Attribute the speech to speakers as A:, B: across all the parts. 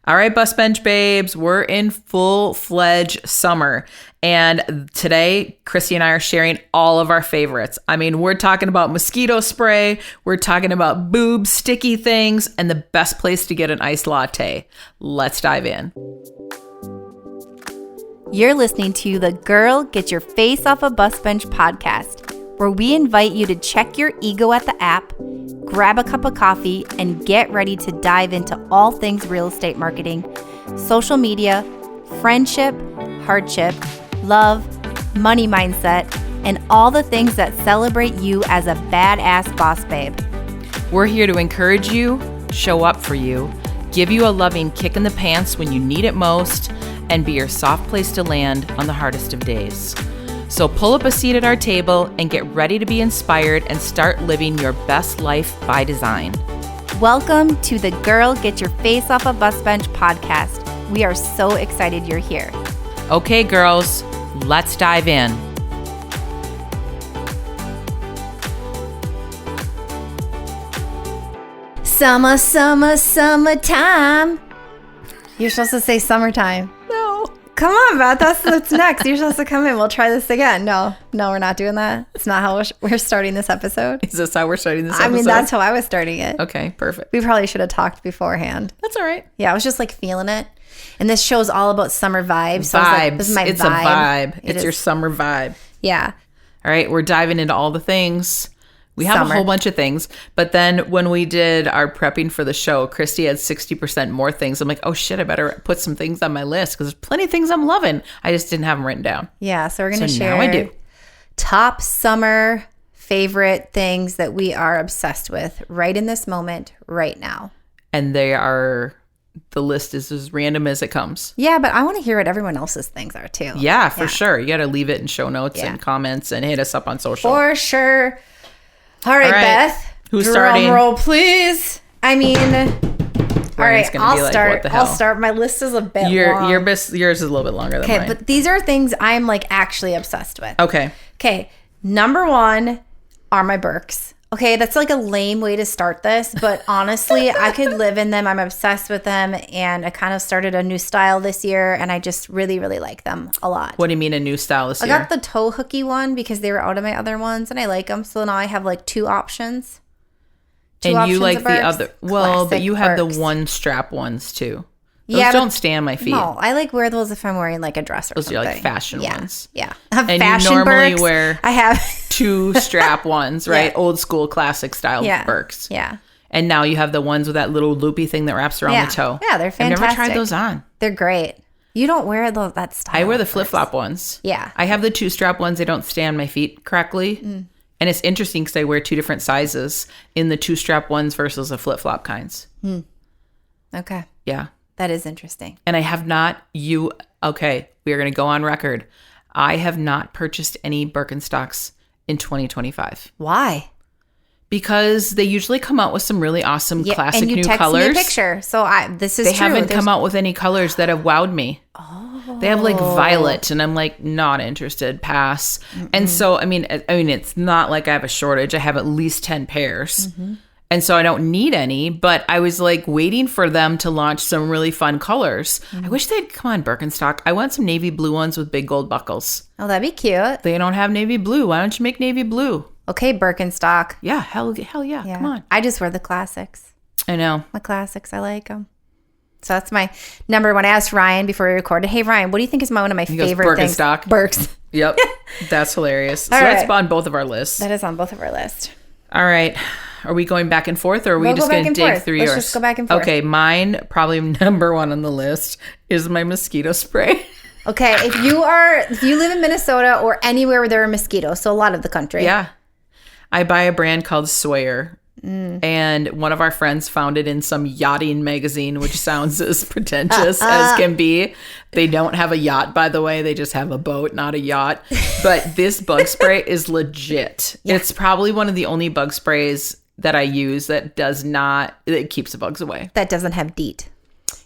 A: All right, bus bench babes, we're in full-fledged summer. And today, Kristi and I are sharing all of our favorites. I mean, we're talking about mosquito spray, we're talking about boob sticky things, and the best place to get an iced latte. Let's dive in.
B: You're listening to the Girl Get Your Face Off a Bus Bench podcast, where we invite you to check your ego at the app, grab a cup of coffee, and get ready to dive into all things real estate marketing, social media, friendship, hardship, love, money mindset, and all the things that celebrate you as a badass boss babe.
A: We're here to encourage you, show up for you, give you a loving kick in the pants when you need it most, and be your soft place to land on the hardest of days. So pull up a seat at our table and get ready to be inspired and start living your best life by design.
B: Welcome to the Girl Get Your Face Off a Bus Bench podcast. We are so excited you're here.
A: Okay, girls, let's dive in.
B: Summer, summer, summertime. You're supposed to say summertime.
A: No.
B: Come on, Beth. That's what's next. You're supposed to come in. We'll try this again. No, we're not doing that. It's not how we're starting this episode.
A: Is this how we're starting this episode?
B: I mean, that's how I was starting it.
A: Okay, perfect.
B: We probably should have talked beforehand.
A: That's all right.
B: Yeah, I was just like feeling it. And this show's all about summer vibes. So
A: Vibes.
B: This is my
A: it's
B: vibe.
A: a vibe.
B: It
A: It's your
B: is.
A: summer vibe.
B: Yeah.
A: All right, we're diving into all the things. We have
B: Summer.
A: a whole bunch of things, but then when we did our prepping for the show, Kristi had 60% more things. I'm like, oh shit, I better put some things on my list because there's plenty of things I'm loving. I just didn't have them written down.
B: Yeah, so we're going to
A: So
B: share
A: now I do.
B: top summer favorite things that we are obsessed with right in this moment, right now.
A: And the list is as random as it comes.
B: Yeah, but I want to hear what everyone else's things are too.
A: Yeah, for sure. You got to leave it in show notes and comments and hit us up on social.
B: For sure. All right, Beth.
A: Who's
B: drum
A: starting?
B: roll, please. I mean, all right,
A: gonna
B: I'll
A: be like,
B: start.
A: what the hell?
B: I'll start. My list is a bit long.
A: Yours is a little bit longer than
B: Okay,
A: mine.
B: but these are things I'm like actually obsessed with.
A: Okay.
B: Okay, number one are my Birks. Okay, that's like a lame way to start this, but honestly, I could live in them. I'm obsessed with them, and I kind of started a new style this year, and I just really, really like them a lot.
A: What do you mean a new style this
B: I
A: year?
B: got the toe hooky one because they were out of my other ones, and I like them. So now I have like two options.
A: And you like
B: of
A: the
B: Birks.
A: other, well, but
B: Classic
A: you have
B: Birks.
A: the one strap ones too. Those
B: Yeah, but-
A: don't stay on my feet.
B: No, I like wear those if I'm wearing like a dress or
A: Those
B: something.
A: are like fashion
B: yeah,
A: ones.
B: Yeah, I have
A: And you
B: fashion
A: normally
B: Birks.
A: wear
B: I have
A: Two strap ones, right?
B: Yeah.
A: Old school classic style
B: yeah,
A: Birks.
B: yeah,
A: And now you have the ones with that little loopy thing that wraps around
B: yeah.
A: the toe.
B: Yeah, they're fantastic.
A: I've never tried those on.
B: They're great. You don't wear that style.
A: I wear the
B: of Birks.
A: flip-flop ones.
B: Yeah.
A: I have the two strap ones. They don't stay on my feet correctly. And it's interesting because I wear two different sizes in the two strap ones versus the flip-flop kinds.
B: Okay,
A: Yeah.
B: that is interesting.
A: And I have not, we are going to go on record. I have not purchased any Birkenstocks in 2025
B: Why?
A: because they usually come out with some really awesome classic
B: and you
A: new
B: text
A: colors.
B: me a picture, so this is
A: They
B: true.
A: haven't
B: There's-
A: come out with any colors that have wowed me. Oh. They have like violet and I'm like not interested, pass. And so, I mean, it's not like I have a shortage. I have at least 10 pairs. And so I don't need any, but I was like waiting for them to launch some really fun colors. I wish they'd come on Birkenstock. I want some navy blue ones with big gold buckles.
B: Oh, that'd be cute.
A: They don't have navy blue. Why don't you make navy blue?
B: Okay, Birkenstock.
A: Yeah, hell yeah.
B: Yeah.
A: Come on.
B: I just wear the classics.
A: I know.
B: My classics, I like them. So that's my number one. I asked Ryan before we recorded, hey, Ryan, what do you think is one of my
A: He goes,
B: favorite things?
A: Birkenstock.
B: Birks.
A: Yep. That's hilarious. So
B: All
A: that's
B: right.
A: on both of our lists.
B: That is on both of our list.
A: All right. Are we going back and forth or are we
B: We'll
A: just
B: go back
A: going to
B: and
A: dig
B: forth.
A: through
B: Let's
A: yours?
B: just go back and forth.
A: Okay. Mine, probably number one on the list, is my mosquito spray.
B: Okay, if you live in Minnesota or anywhere where there are mosquitoes, so a lot of the country.
A: Yeah. I buy a brand called Sawyer. And one of our friends found it in some yachting magazine, which sounds as pretentious as can be. They don't have a yacht, by the way. They just have a boat, not a yacht. But this bug spray is legit. Yeah. It's probably one of the only bug sprays that I use that it keeps the bugs away.
B: That doesn't have DEET.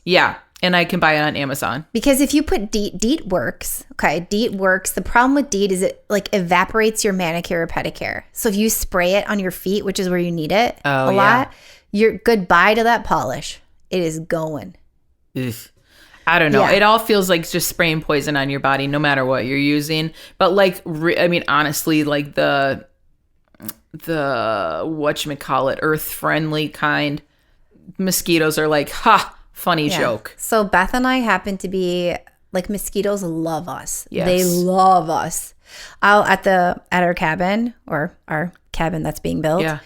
A: Yeah. And I can buy it on Amazon.
B: Because if you put DEET works. Okay, DEET works. The problem with DEET is it like evaporates your manicure or pedicure. So if you spray it on your feet, which is where you need it a lot, you're goodbye to that polish. It is going.
A: ugh. I don't know.
B: Yeah.
A: It all feels like just spraying poison on your body, no matter what you're using. But like, I mean, honestly, like the whatchamacallit, earth-friendly kind mosquitoes are like, ha, funny joke.
B: So Beth and I happen to be like, mosquitoes love us.
A: Yes.
B: They love us. At our cabin, or our cabin that's being built.
A: Yeah.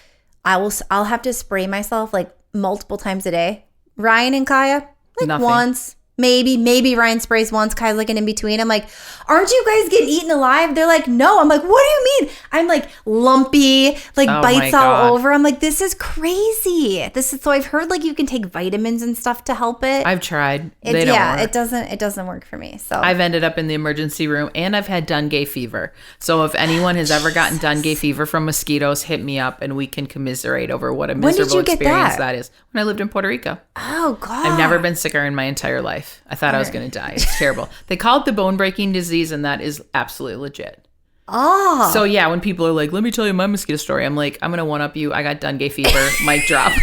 B: I'll have to spray myself like multiple times a day. Ryan and Kaya, like
A: Nothing.
B: once. Maybe Ryan sprays once. Kai's like an in-between. I'm like, aren't you guys getting eaten alive? They're like, no. I'm like, what do you mean? I'm like lumpy, like bites all over. I'm like, this is crazy. So I've heard like you can take vitamins and stuff to help it.
A: I've tried. They don't work.
B: It doesn't work for me. So
A: I've ended up in the emergency room, and I've had Dungay fever. So if anyone has ever gotten Dungay fever from mosquitoes, hit me up and we can commiserate over what a miserable experience that is. When I lived in Puerto Rico.
B: Oh God.
A: I've never been sicker in my entire life. I thought I was going to die. It's terrible. They call it the bone-breaking disease, and that is absolutely legit.
B: Oh.
A: So yeah, when people are like, let me tell you my mosquito story, I'm like, I'm going to one-up you. I got Dungay fever. Mic drop.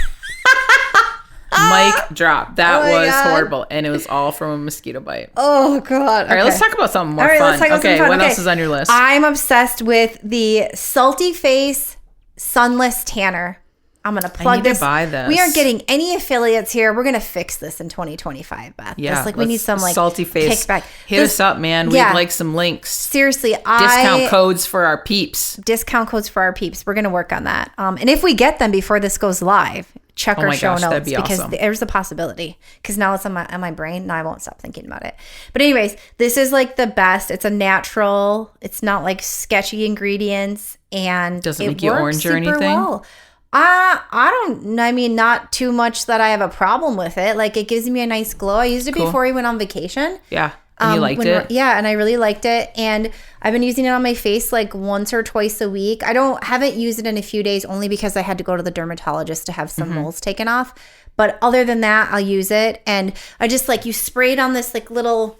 A: Mic drop. That was horrible. And it was all from a mosquito bite.
B: Oh, God.
A: All right, let's talk about something more fun. Okay, what else is on your list?
B: I'm obsessed with the Salty Face Sunless Tanner. I'm going to plug this.
A: To buy this.
B: We aren't getting any affiliates here. We're going to fix this in 2025, Beth.
A: Yeah.
B: We need some like
A: Salty Face
B: kickback.
A: Hit us up, man.
B: Yeah.
A: We'd like some links.
B: Seriously.
A: Discount codes for our peeps.
B: We're going to work on that. And if we get them before this goes live, check our show notes.
A: That'd be
B: because
A: awesome.
B: There's a possibility. Because now it's on my brain. Now I won't stop thinking about it. But anyways, this is like the best. It's a natural. It's not like sketchy ingredients. And
A: doesn't make you orange or anything?
B: Well. Not too much that I have a problem with it. Like, it gives me a nice glow. I used it before we went on vacation.
A: Yeah. And you liked it?
B: Yeah, and I really liked it. And I've been using it on my face like once or twice a week. Haven't used it in a few days only because I had to go to the dermatologist to have some moles taken off. But other than that, I'll use it. And I just like, you spray it on this like little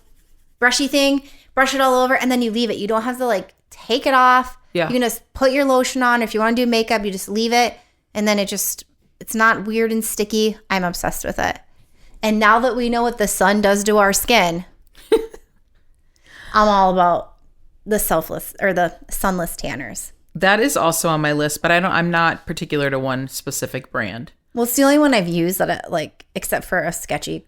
B: brushy thing, brush it all over, and then you leave it. You don't have to like take it off.
A: Yeah.
B: You can just put your lotion on. If you want to do makeup, you just leave it. And then it's not weird and sticky. I'm obsessed with it. And now that we know what the sun does to our skin, I'm all about the sunless tanners.
A: That is also on my list, but I'm not particular to one specific brand.
B: Well, it's the only one I've used except for a sketchy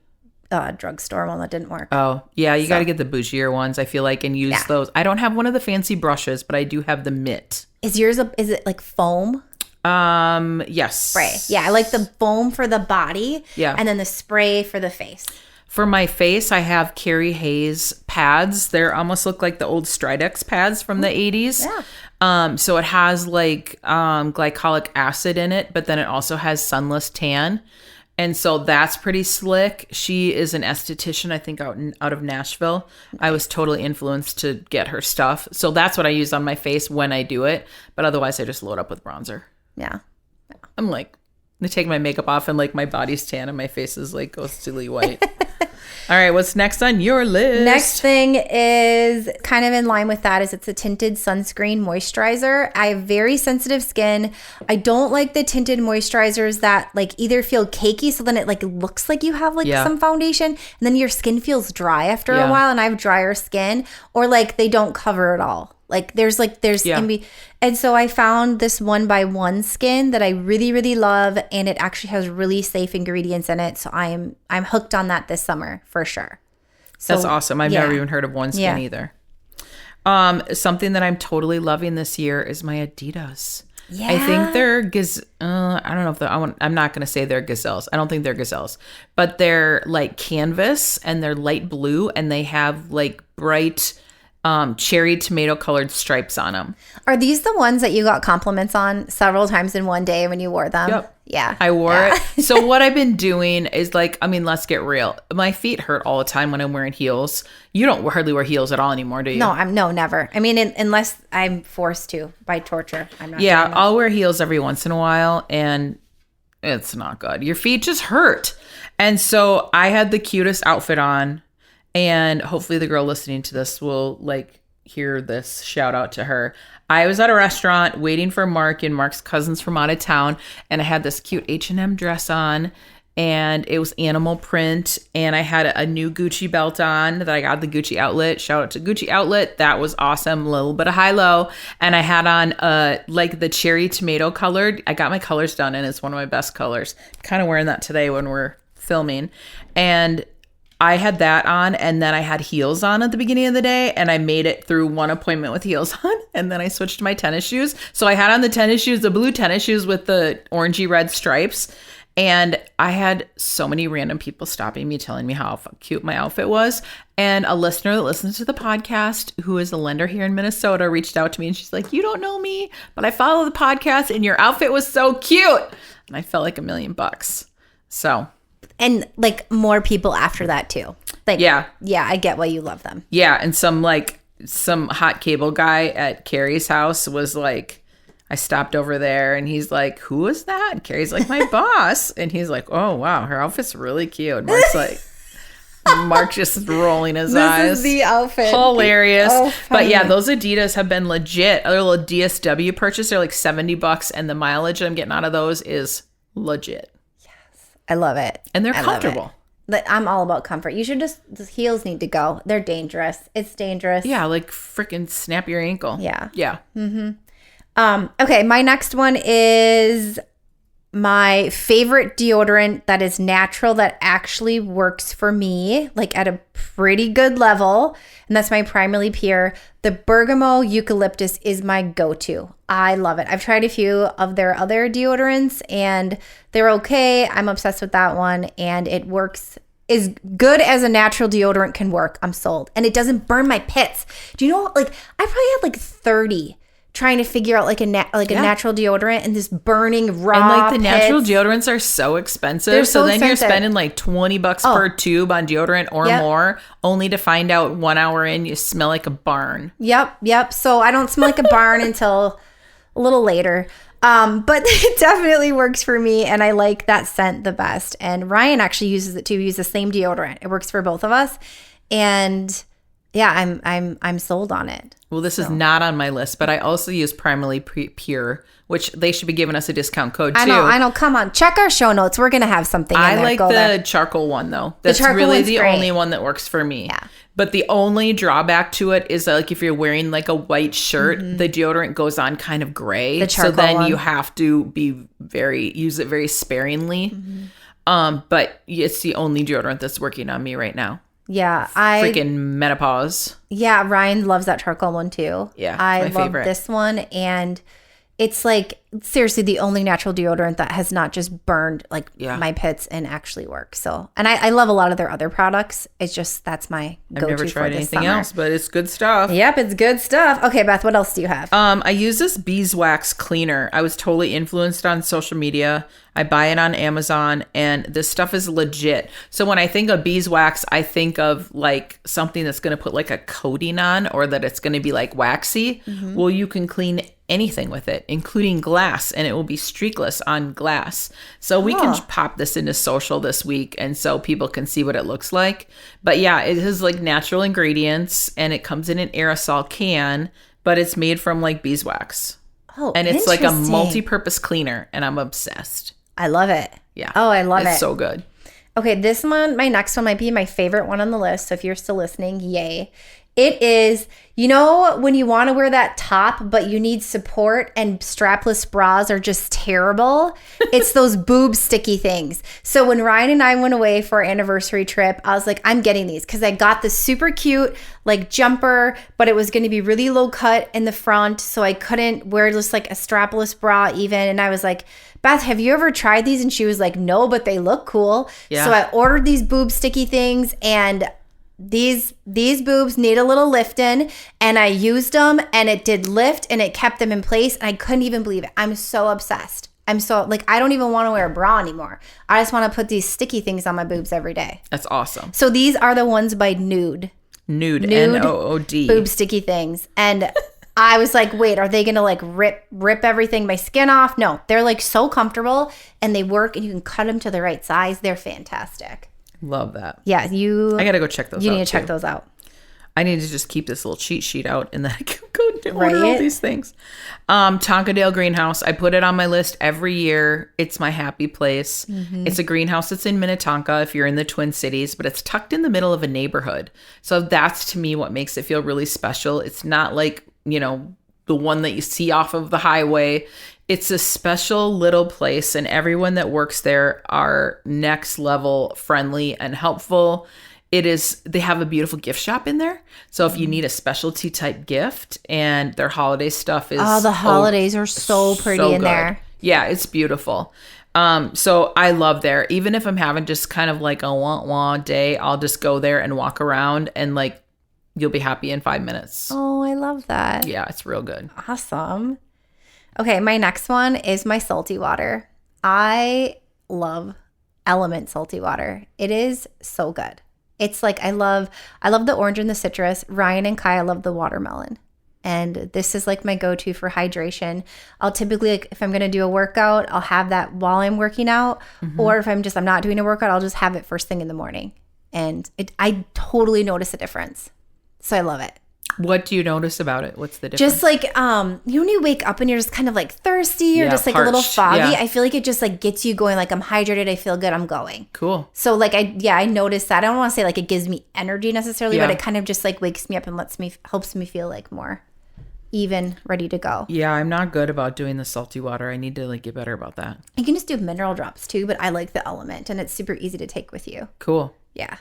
B: drugstore one that didn't work.
A: Oh, yeah. You got to get the bougier ones, I feel like, and use those. I don't have one of the fancy brushes, but I do have the mitt.
B: Is it like foam?
A: Yes.
B: Spray. Yeah, I like the foam for the body. Yeah. And then the spray for the face.
A: For my face, I have Carrie Hayes pads. They almost look like the old Stridex pads from the 80s. Yeah. So it has like glycolic acid in it, but then it also has sunless tan. And so that's pretty slick. She is an esthetician, I think, out of Nashville. I was totally influenced to get her stuff. So that's what I use on my face when I do it. But otherwise, I just load up with bronzer.
B: Yeah.
A: I'm like, I take my makeup off and like my body's tan and my face is like ghostly white. All right, what's next on your list?
B: Next thing is kind of in line with that is it's a tinted sunscreen moisturizer. I have very sensitive skin. I don't like the tinted moisturizers that like either feel cakey, so then it like looks like you have like some foundation, and then your skin feels dry after a while, and I have drier skin, or like they don't cover it all. Like there's and so I found this 1x1 skin that I really, really love, and it actually has really safe ingredients in it. So I'm hooked on that this summer for sure. So,
A: that's awesome. I've never even heard of One Skin either. Something that I'm totally loving this year is my Adidas. Yeah. I think they're I don't know if I'm not going to say they're gazelles. I don't think they're gazelles, but they're like canvas and they're light blue and they have like bright cherry tomato colored stripes on them.
B: Are these the ones that you got compliments on several times in one day when you wore them?
A: Yep.
B: Yeah.
A: I wore it. So what I've been doing is like, I mean, let's get real. My feet hurt all the time when I'm wearing heels. You don't hardly wear heels at all anymore, do you?
B: No, never. I mean, unless I'm forced to by torture. I'm not.
A: Yeah, I'll wear heels every once in a while and it's not good. Your feet just hurt. And so I had the cutest outfit on. And hopefully the girl listening to this will like hear this. Shout out to her. I was at a restaurant waiting for Mark and Mark's cousins from out of town. And I had this cute H&M dress on. and it was animal print, and I had a new Gucci belt on that I got at the Gucci outlet. Shout out to Gucci outlet. That was awesome. A little bit of high-low. And I had on like the cherry tomato colored. I got my colors done, and it's one of my best colors. Kind of wearing that today when we're filming. And I had that on, and then I had heels on at the beginning of the day, and I made it through one appointment with heels on, and then I switched to my tennis shoes. So I had on the tennis shoes, the blue tennis shoes with the orangey red stripes. And I had so many random people stopping me, telling me how cute my outfit was. And a listener that listens to the podcast, who is a lender here in Minnesota, reached out to me and she's like, you don't know me, but I follow the podcast and your outfit was so cute. And I felt like $1 million. So.
B: And like more people after that too. Like, yeah, I get why you love them.
A: Yeah. And some hot cable guy at Carrie's house was like, I stopped over there and he's like, who is that? And Carrie's like, my boss. And he's like, oh, wow, her outfit's really cute. Mark's like, Mark just rolling his eyes.
B: This is the outfit.
A: Hilarious.
B: Oh,
A: but yeah, those Adidas have been legit. A little DSW purchase, they're like $70, and the mileage I'm getting out of those is legit.
B: Yes. I love it.
A: And they're comfortable.
B: I'm all about comfort. You should the heels need to go. They're dangerous. It's dangerous.
A: Yeah, like freaking snap your ankle.
B: Yeah.
A: Yeah.
B: Mm-hmm. Okay, my next one is my favorite deodorant that is natural, that actually works for me, like at a pretty good level, and that's my Primarily Pure. The Bergamot Eucalyptus is my go-to. I love it. I've tried a few of their other deodorants, and they're okay. I'm obsessed with that one, and it works as good as a natural deodorant can work. I'm sold. And it doesn't burn my pits. Do you know, like, I probably had like 30 trying to figure out like a natural deodorant, and this burning raw
A: and like the
B: pits.
A: natural deodorants are so expensive.
B: They're
A: so then
B: expensive.
A: You're spending like $20 per tube on deodorant or more, only to find out 1 hour in you smell like a barn.
B: Yep. So I don't smell like a barn until a little later. But it definitely works for me, and I like that scent the best. And Ryan actually uses it too. He uses the same deodorant. It works for both of us. And yeah, I'm sold on it.
A: Well, this is not on my list, but I also use Primarily Pure, which they should be giving us a discount code too.
B: I know. Come on, check our show notes. We're gonna have something.
A: I like the charcoal one though. That's really the only one that works for me.
B: Yeah.
A: But the only drawback to it is that, like, if you're wearing like a white shirt, the deodorant goes on kind of gray.
B: The charcoal
A: so then
B: one.
A: you have to use it very sparingly. But it's the only deodorant that's working on me right now.
B: Yeah,
A: freaking menopause.
B: Yeah, Ryan loves that charcoal one too.
A: Yeah,
B: I
A: my
B: love
A: favorite.
B: this one, and it's like seriously the only natural deodorant that has not just burned like my pits and actually works. So, and I love a lot of their other products. It's just that's my go-to.
A: I've never tried
B: for
A: anything else, but it's good stuff.
B: Yep, it's good stuff. Okay, Beth, what else do you have?
A: I use this beeswax cleaner. I was totally influenced on social media. I buy it on Amazon, and this stuff is legit. So when I think of beeswax, I think of like something that's going to put like a coating on, or that it's going to be like waxy. Well, you can clean anything with it, including glass, and it will be streakless on glass. So we can pop this into social this week, and so people can see what it looks like. But yeah, it has like natural ingredients, and it comes in an aerosol can, but it's made from like beeswax.
B: Oh,
A: and it's like a multi-purpose cleaner, and I'm obsessed.
B: I love it.
A: Yeah.
B: Oh, I love it.
A: It's so good.
B: Okay, this one, my next one might be my favorite one on the list. So if you're still listening, yay. It is, you know, when you want to wear that top, but you need support and strapless bras are just terrible. It's those boob sticky things. So when Ryan and I went away for our anniversary trip, I was like, I'm getting these because I got this super cute like jumper, but it was going to be really low cut in the front. So I couldn't wear just like a strapless bra even. And I was like, Beth, have you ever tried these? And she was like, no, but they look cool. Yeah. So I ordered these boob sticky things, and these boobs need a little lifting, and I used them, and it did lift, and it kept them in place, and I couldn't even believe it. I'm so obsessed. I'm so like, I don't even want to wear a bra anymore. I just want to put these sticky things on my boobs every day.
A: That's awesome.
B: So these are the ones by Nude.
A: N-O-O-D.
B: Boob sticky things. And I was like, wait, are they going to like rip everything, my skin off? No, they're like so comfortable, and they work, and you can cut them to the right size. They're fantastic.
A: Love that.
B: Yeah,
A: I gotta go check those out.
B: You need to check those out.
A: I need to just keep this little cheat sheet out and then I can go order all these things. Tonkadale Greenhouse. I put it on my list every year. It's my happy place. It's a greenhouse that's in Minnetonka if you're in the Twin Cities, but it's tucked in the middle of a neighborhood. So that's to me what makes it feel really special. It's not like, you know, the one that you see off of the highway. It's a special little place, and everyone that works there are next level friendly and helpful. They have a beautiful gift shop in there. So if you need a specialty type gift, and their holiday stuff is...
B: Oh, the holidays are so pretty in there.
A: Yeah, it's beautiful. So I love there. Even if I'm having just kind of like a wah-wah day, I'll just go there and walk around, and like you'll be happy in 5 minutes.
B: Oh, I love that.
A: Yeah, it's real good.
B: Awesome. Okay, my next one is my salty water. I love Element salty water. It is so good. It's like I love the orange and the citrus. Ryan and Kai love the watermelon. And this is like my go-to for hydration. I'll typically, like, if I'm going to do a workout, I'll have that while I'm working out. Or if I'm not doing a workout, I'll just have it first thing in the morning. And I totally notice a difference. So I love it.
A: What do you notice about it? What's the difference?
B: Just like, when you wake up and you're just kind of like thirsty or just like parched, a little foggy, I feel like it just like gets you going, like I'm hydrated, I feel good, I'm going.
A: Cool.
B: So like, I noticed that. I don't want to say like it gives me energy necessarily, but it kind of just like wakes me up and helps me feel like more even, ready to go. Yeah,
A: I'm not good about doing the salty water. I need to like get better about that.
B: You can just do mineral drops too, but I like the Element, and it's super easy to take with you.
A: Cool.
B: Yeah.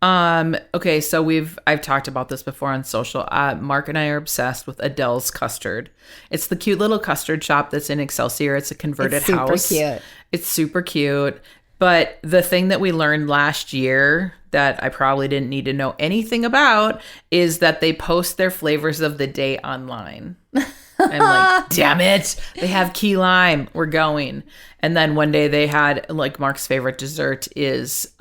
A: Okay, so I've talked about this before on social. Mark and I are obsessed with Adele's custard. It's the cute little custard shop that's in Excelsior. It's a converted house.
B: It's super cute.
A: It's super cute. But the thing that we learned last year that I probably didn't need to know anything about is that they post their flavors of the day online. I'm like, damn it. They have key lime. We're going. And then one day they had, like, Mark's favorite dessert is,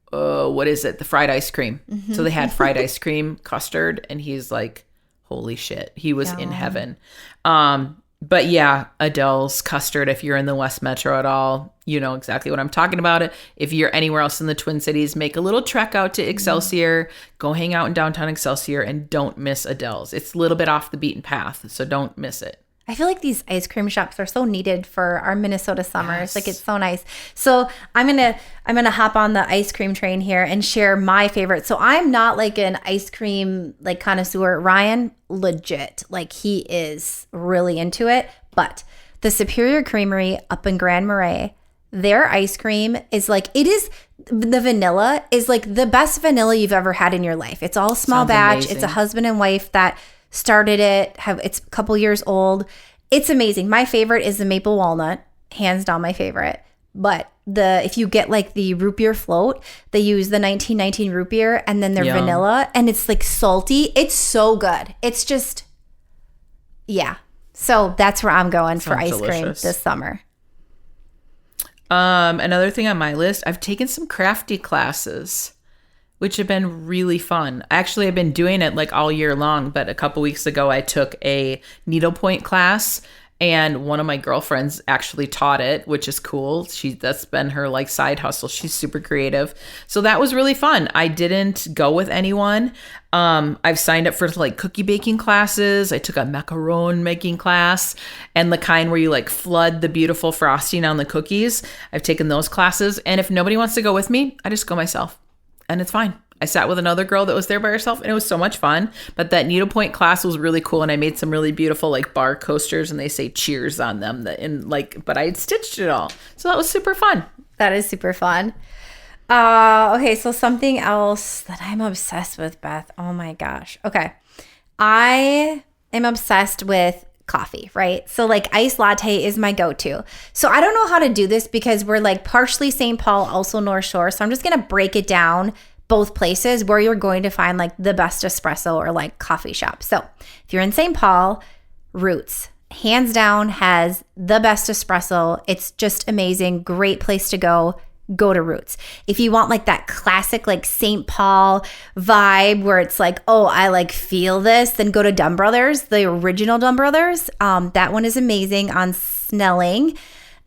A: what is it? The fried ice cream. So they had fried ice cream custard, and he's like, holy shit. He was in heaven. But yeah, Adele's custard, if you're in the West Metro at all, you know exactly what I'm talking about. If you're anywhere else in the Twin Cities, make a little trek out to Excelsior, go hang out in downtown Excelsior, and don't miss Adele's. It's a little bit off the beaten path, so don't miss it.
B: I feel like these ice cream shops are so needed for our Minnesota summers. Yes. Like, it's so nice. So I'm gonna hop on the ice cream train here and share my favorite. So I'm not like an ice cream like connoisseur. Ryan, legit, like he is really into it. But the Superior Creamery up in Grand Marais, their ice cream is like, the vanilla is like the best vanilla you've ever had in your life. It's all small batch. Amazing. It's a husband and wife that started it. It's a couple years old. It's amazing. My favorite is the maple walnut, hands down my favorite. But if you get like the root beer float, they use the 1919 root beer and then their vanilla, and it's like salty. It's so good. It's just, yeah. So that's where I'm going for ice cream this summer.
A: Another thing on my list, I've taken some crafty classes, which have been really fun. Actually, I've been doing it like all year long, but a couple weeks ago I took a needlepoint class, and one of my girlfriends actually taught it, which is cool. That's been her like side hustle. She's super creative. So that was really fun. I didn't go with anyone. I've signed up for like cookie baking classes. I took a macaron making class, and the kind where you like flood the beautiful frosting on the cookies. I've taken those classes, and if nobody wants to go with me, I just go myself. And it's fine. I sat with another girl that was there by herself, and it was so much fun. But that needlepoint class was really cool, and I made some really beautiful like bar coasters, and they say cheers on them. But I had stitched it all, so that was super fun.
B: That is super fun. Okay, so something else that I'm obsessed with, Beth. Oh my gosh. Okay, I am obsessed with coffee, right? So like iced latte is my go-to. So I don't know how to do this because we're like partially St. Paul, also North Shore. So I'm just going to break it down both places where you're going to find like the best espresso or like coffee shop. So if you're in St. Paul, Roots, hands down, has the best espresso. It's just amazing. Great place to go. Go to Roots. If you want like that classic like St. Paul vibe where it's like, oh, I like feel this, then go to Dumb Brothers, the original Dumb Brothers. That one is amazing on Snelling.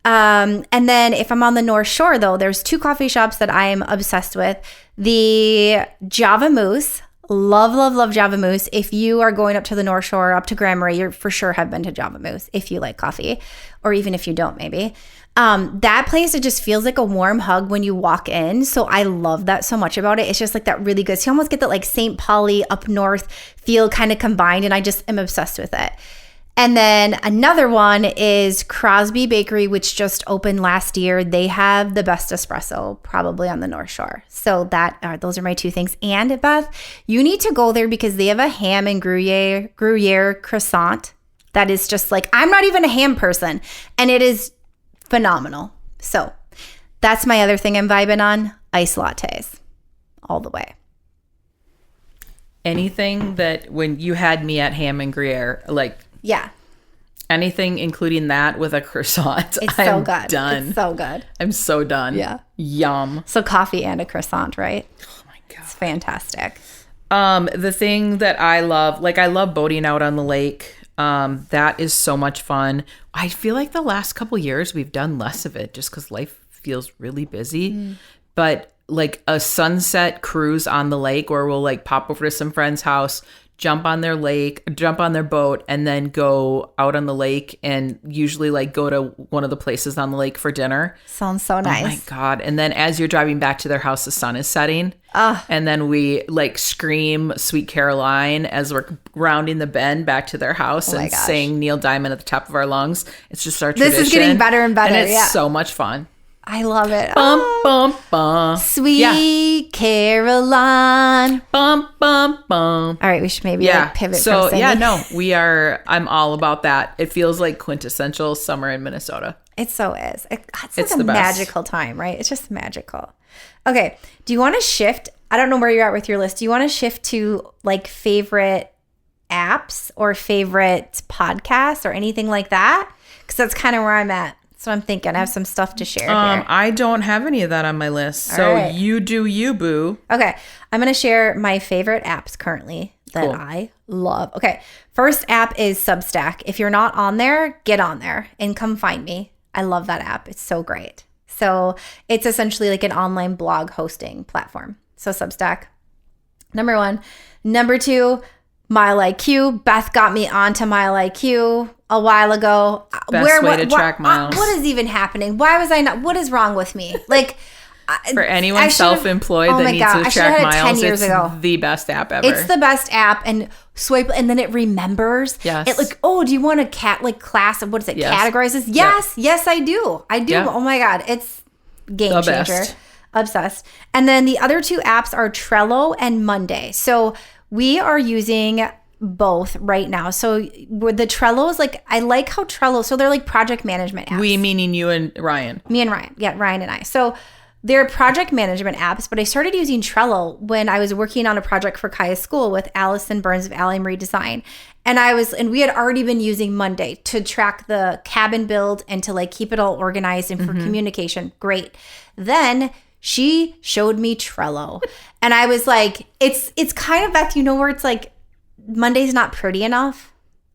B: And then if I'm on the North Shore, though, there's 2 coffee shops that I am obsessed with. The Java Moose. Love, love, love Java Moose. If you are going up to the North Shore, up to Grand Marais, you for sure have been to Java Moose if you like coffee, or even if you don't, maybe. That place, it just feels like a warm hug when you walk in. So I love that so much about it. It's just like that really good. So you almost get that like St. Pauli up north feel kind of combined, and I just am obsessed with it. And then another one is Crosby Bakery, which just opened last year. They have the best espresso probably on the North Shore. So those are my 2 things. And Beth, you need to go there because they have a ham and Gruyere croissant that is just like, I'm not even a ham person, and it is phenomenal. So that's my other thing I'm vibing on, iced lattes all the way.
A: Anything that when you had me at ham and Gruyere, like...
B: Yeah.
A: Anything including that with a croissant.
B: It's so
A: I'm
B: good.
A: Done.
B: It's so good.
A: I'm so done.
B: Yeah.
A: Yum.
B: So coffee and a croissant, right?
A: Oh my God.
B: It's fantastic.
A: The thing that I love, like I love boating out on the lake. That is so much fun. I feel like the last couple years we've done less of it just because life feels really busy. But like a sunset cruise on the lake where we'll like pop over to some friend's house, jump on their boat, and then go out on the lake, and usually like go to one of the places on the lake for dinner.
B: Sounds so nice.
A: Oh my God. And then as you're driving back to their house, the sun is setting. And then we like scream Sweet Caroline as we're rounding the bend back to their house and saying Neil Diamond at the top of our lungs. It's just our tradition.
B: This is getting better and better.
A: And it's so much fun.
B: I love it.
A: Bum, bum, bum.
B: Sweet Caroline.
A: Bum, bum, bum.
B: All right, we should maybe like pivot
A: so,
B: from singing.
A: I'm all about that. It feels like quintessential summer in Minnesota.
B: It so is. It's
A: It's
B: like
A: the
B: a
A: best.
B: magical time, right? It's just magical. Okay, do you want to shift? I don't know where you're at with your list. Do you want to shift to like favorite apps or favorite podcasts or anything like that? Because that's kind of where I'm at. So I'm thinking I have some stuff to share here.
A: I don't have any of that on my list. So
B: right.
A: You do you, boo.
B: Okay. I'm going to share my favorite apps currently that I love. Okay. First app is Substack. If you're not on there, get on there and come find me. I love that app. It's so great. So it's essentially like an online blog hosting platform. So Substack, number 1. Number 2, Mile IQ. Beth got me onto Mile IQ a while ago.
A: Best way to track miles.
B: What is even happening? Why was I not? What is wrong with me? Like,
A: for anyone self-employed that needs to track miles,
B: 10 years ago.
A: The best app ever.
B: It's the best app, and swipe, and then it remembers.
A: Yes.
B: It like, oh, do you want a class of what is it?
A: Yes.
B: Categorizes? Yes, yes, I do.
A: Yeah.
B: Oh my God, it's game
A: The
B: changer.
A: best.
B: Obsessed. And then the other 2 apps are Trello and Monday. So we are using both right now. So with the Trellos, like I like how Trello, so they're like project management apps.
A: We meaning you and Ryan.
B: Me and Ryan. Yeah, Ryan and I. So they're project management apps, but I started using Trello when I was working on a project for Kaya's school with Allison Burns of Alley Marie Design. And we had already been using Monday to track the cabin build and to like keep it all organized and for communication. Great. Then she showed me Trello. And I was like, it's kind of that, where it's like Monday's not pretty enough.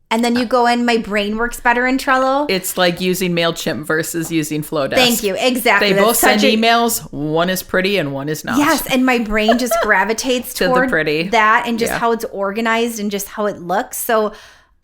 B: And then you go in, my brain works better in Trello.
A: It's like using MailChimp versus using Flowdesk.
B: Thank you. Exactly.
A: They both send emails. One is pretty and one is not.
B: Yes. And my brain just gravitates
A: to
B: toward
A: the pretty.
B: That and just how it's organized and just how it looks. So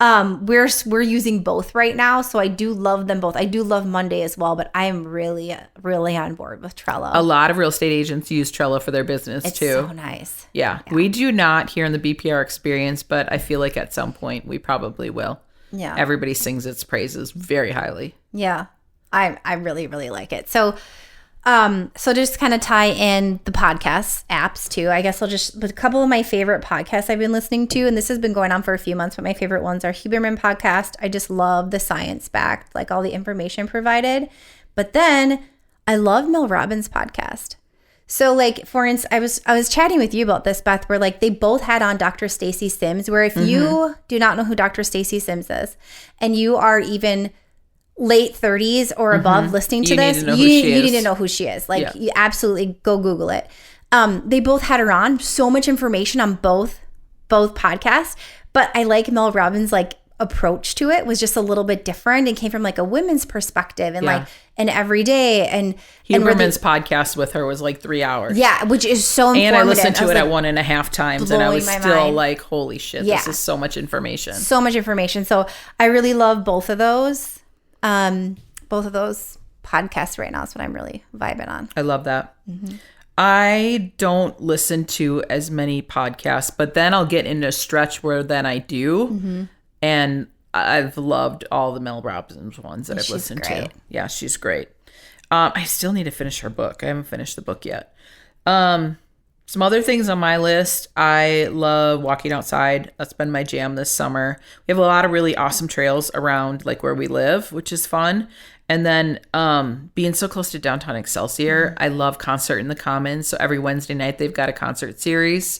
B: we're using both right now. So I do love them both. I do love Monday as well, but I am really, really on board with Trello.
A: A lot of real estate agents use Trello for their business
B: it's
A: too.
B: So nice.
A: Yeah. We do not here in the BPR experience, but I feel like at some point we probably will.
B: Yeah.
A: Everybody sings its praises very highly.
B: Yeah. I really, really like it. So just kind of tie in the podcast apps too. I guess a couple of my favorite podcasts I've been listening to, and this has been going on for a few months, but my favorite ones are Huberman podcast. I just love the science backed, like all the information provided. But then I love Mel Robbins' podcast. So like, for instance, I was chatting with you about this, Beth, where like they both had on Dr. Stacy Sims, where if you do not know who Dr. Stacy Sims is and you are even late 30s or above listening to this, you need to know who she is. Like you absolutely go Google it. They both had her on, so much information on both podcasts, but I like Mel Robbins' like approach to it was just a little bit different and came from like a women's perspective and like an everyday and
A: Huberman's podcast with her was like 3 hours.
B: Yeah, which is so informative.
A: And I listened to it at 1.5 times and I was still
B: mind.
A: like, holy shit, this is so much information.
B: So much information. So I really love both of those. Both of those podcasts right now is what I'm really vibing on.
A: I love that. I don't listen to as many podcasts, but then I'll get into a stretch where then I do. And I've loved all the Mel Robbins ones that I've listened to. Yeah, she's great. I still need to finish her book. I haven't finished the book yet. Some other things on my list. I love walking outside. That's been my jam this summer. We have a lot of really awesome trails around like where we live, which is fun. And then being so close to downtown Excelsior, I love Concert in the Commons. So every Wednesday night they've got a concert series.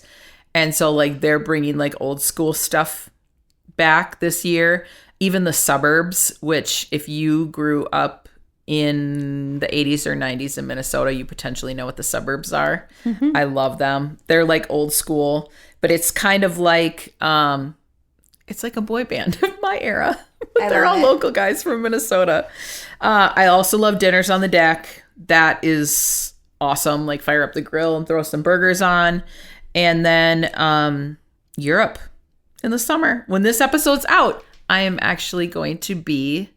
A: And so like they're bringing like old school stuff back this year. Even the suburbs, which if you grew up in the 80s or 90s in Minnesota, you potentially know what the suburbs are. I love them. They're like old school, but it's kind of like it's like a boy band of my era. They're all local guys from Minnesota. I also love Dinners on the Deck. That is awesome. Like fire up the grill and throw some burgers on. And then Europe in the summer. When this episode's out, I am actually going to be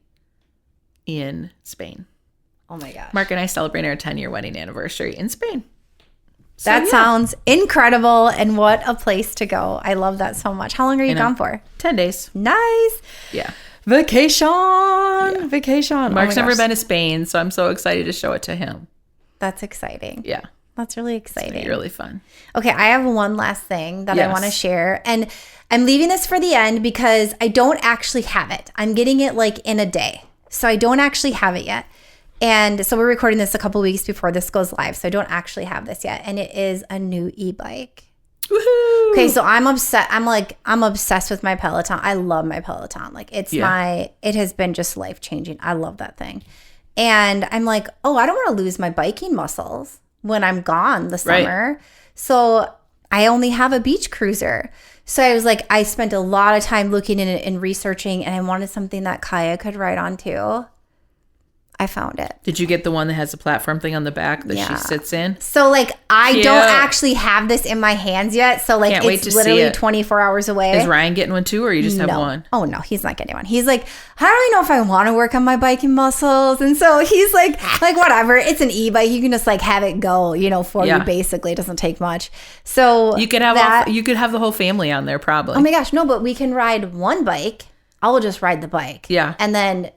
A: in Spain.
B: Oh my gosh.
A: Mark and I celebrating our 10-year wedding anniversary in Spain. So,
B: that sounds incredible, and what a place to go. I love that so much. How long are you gone for?
A: 10 days.
B: Nice.
A: Yeah.
B: Vacation.
A: Yeah.
B: Vacation.
A: Mark's never been to Spain, so I'm so excited to show it to him.
B: That's exciting.
A: Yeah.
B: That's really exciting.
A: It's really fun.
B: Okay, I have one last thing that I want to share. And I'm leaving this for the end because I don't actually have it. I'm getting it like in a day. So I don't actually have it yet. And so we're recording this a couple weeks before this goes live. So I don't actually have this yet. And it is a new e-bike.
A: Woohoo!
B: Okay, so I'm obsessed with my Peloton. I love my Peloton. Like it has been just life-changing. I love that thing. And I'm like, oh, I don't want to lose my biking muscles when I'm gone this summer. Right. So I only have a beach cruiser. So I was like, I spent a lot of time looking in it and researching, and I wanted something that Kaya could ride on too. I found it.
A: Did you get the one that has a platform thing on the back that she sits in?
B: So like I don't actually have this in my hands yet. So like it's literally 24 hours away.
A: Is Ryan getting one too, or you just have one?
B: Oh no, he's not getting one. He's like, I don't really know if I want to work on my biking muscles. And so he's like whatever. It's an e-bike. You can just like have it go, for you basically. It doesn't take much. So
A: you could have you could have the whole family on there probably.
B: Oh my gosh, no, but we can ride one bike. I will just ride the bike.
A: Yeah.
B: And then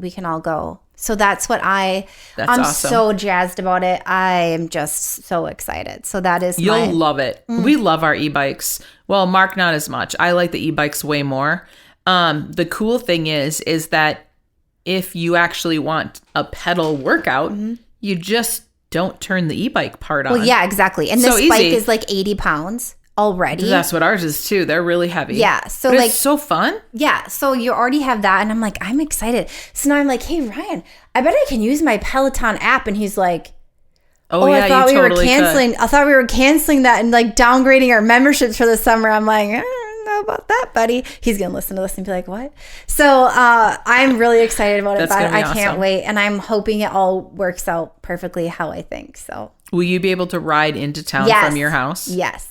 B: we can all go. So that's what I'm
A: awesome.
B: So jazzed about it. I am just so excited. So that is
A: You'll love it. We love our e-bikes. Well, Mark, not as much. I like the e-bikes way more. The cool thing is that if you actually want a pedal workout, you just don't turn the e-bike part on.
B: Well, yeah, exactly. And this bike is like 80 pounds. Already.
A: That's what ours is too. They're really heavy.
B: Yeah. So
A: but it's so fun.
B: Yeah. So you already have that. And I'm like, I'm excited. So now I'm like, hey, Ryan, I bet I can use my Peloton app. And he's like,
A: oh yeah,
B: I thought
A: you totally could.
B: I thought we were canceling that and like downgrading our memberships for the summer. I'm like, I don't know about that, buddy. He's going to listen to this and be like, what? So I'm really excited about it. But I can't wait. And I'm hoping it all works out perfectly how I think. So
A: will you be able to ride into town from your house?
B: Yes.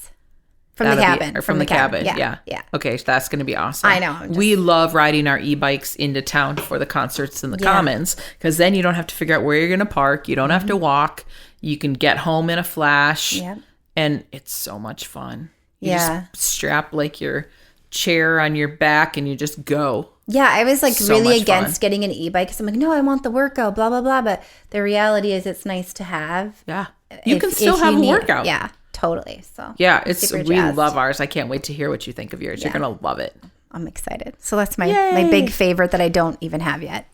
B: From the cabin.
A: Yeah. Okay, so that's going to be awesome.
B: I know.
A: We love riding our e-bikes into town for the concerts in the Commons, because then you don't have to figure out where you're going to park. You don't have to walk. You can get home in a flash.
B: Yep.
A: And it's so much fun. You just strap like your chair on your back and you just go.
B: Yeah, I was like really against getting an e-bike because I'm like, no, I want the workout, blah, blah, blah. But the reality is it's nice to have.
A: Yeah. You can still have a workout.
B: Yeah. Totally. So
A: yeah, we love ours. I can't wait to hear what you think of yours. Yeah. You're gonna love it.
B: I'm excited. So that's my big favorite that I don't even have yet.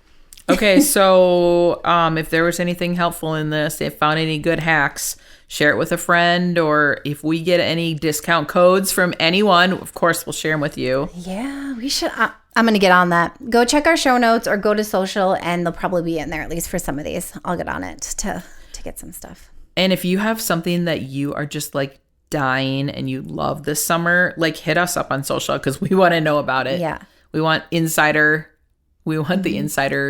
A: Okay, so if there was anything helpful in this, if found any good hacks, share it with a friend, or if we get any discount codes from anyone, of course we'll share them with you.
B: Yeah, we should. I'm gonna get on that. Go check our show notes or go to social, and they'll probably be in there at least for some of these. I'll get on it to get some stuff.
A: And if you have something that you are just like dying and you love this summer, like hit us up on social because we want to know about it.
B: Yeah.
A: We want the insider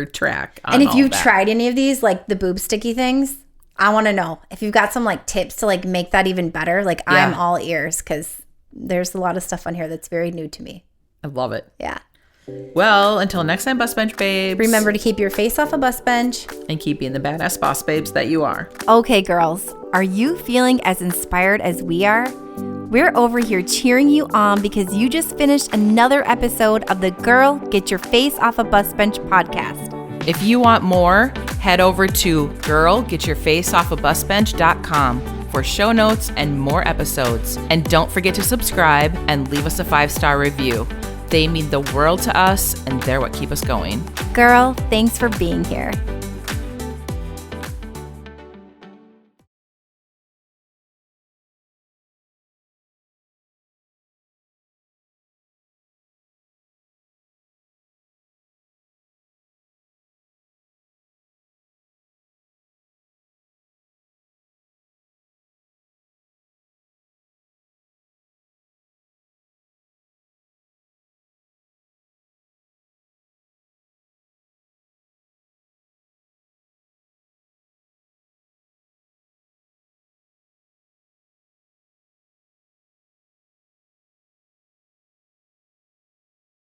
A: track on
B: And if
A: all
B: you've
A: that.
B: tried any of these, like the boob sticky things, I want to know. If you've got some like tips to like make that even better, like I'm all ears because there's a lot of stuff on here that's very new to me.
A: I love it.
B: Yeah.
A: Well, until next time, bus bench babes.
B: Remember to keep your face off a bus bench.
A: And keep being the badass boss babes that you are.
B: Okay, girls, are you feeling as inspired as we are? We're over here cheering you on because you just finished another episode of the Girl, Get Your Face Off a Bus Bench podcast.
A: If you want more, head over to girlgetyourfaceoffabusbench.com for show notes and more episodes. And don't forget to subscribe and leave us a 5-star review. They mean the world to us, and they're what keep us going.
B: Girl, thanks for being here.